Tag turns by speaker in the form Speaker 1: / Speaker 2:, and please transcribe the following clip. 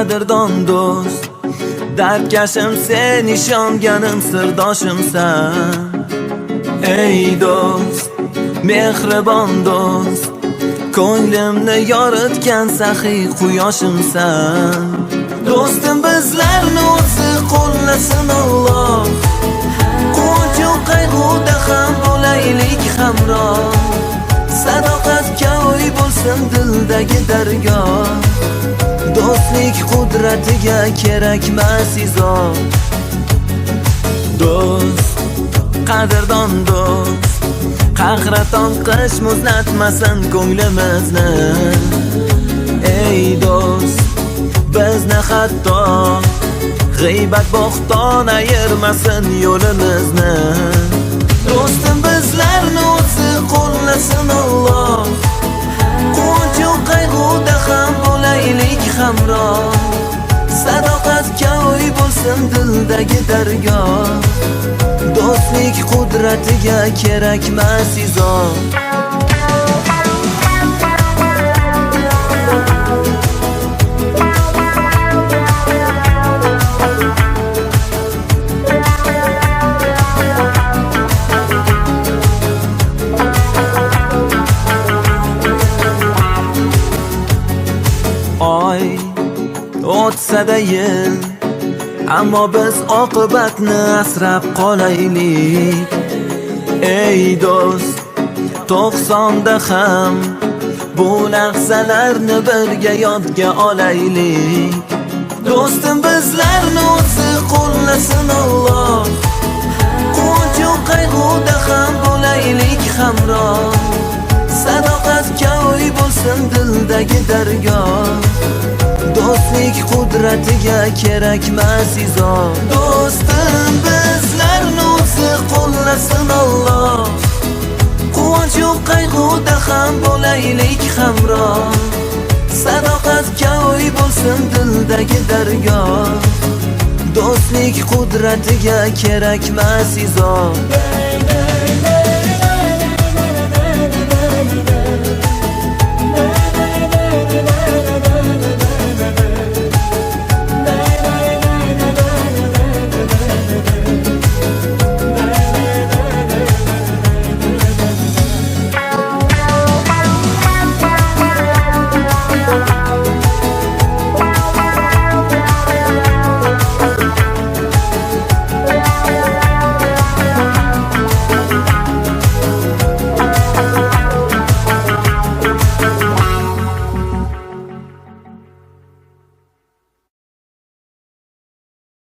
Speaker 1: qadrdon do'st, dardkashim sen, ishonganim sirdoshimsan. Ey do'st, mehribon do'st, ko'nglimni yoritgan saxiy quyoshimsan. Do'stim bizlarni o'zi qo'llasin Alloh, quvonchu qayg'uda ham bo'laylik hamroh. Sadoqatga o'y bo'lsin dildagi dargoh, do'stlik qudratiga kerakmas izoh. Do'st, qadrdon do'st, qahraton qish muzlatmasin ko'nglimizni. Ey do'st, bizni hatto g'iybat bo'xton ayirmasin yo'limizni. Do'stim bizlarni o'zi qo'llasin Alloh, quvonchu qayg'uda ham bo'laylik hamroh. Sadoqatga o'y bo'lsin dildagi dargoh, do'stlik qudratiga kerakmas izoh. Oy o'tsa-da yil, ammo biz oqibatni asrab qolaylik. Ey do'st, 90da ham bu lahzalarni birga yodga olaylik. Do'stim bizlarni o'zi qo'llasin Alloh, quvonchu qayg'uda ham bo'laylik hamroh. Sadoqatga o'y bo'lsin dildagi dargoh, do'stlik qudratiga kerakmas izoh. Do'stim bizlarni o'zi qo'llasin Alloh, quvonchu qayg'uda ham bo'laylik hamroh. Sadoqatga o'y bo'lsin dildagi dargoh, do'stlik qudratiga kerakmas izoh.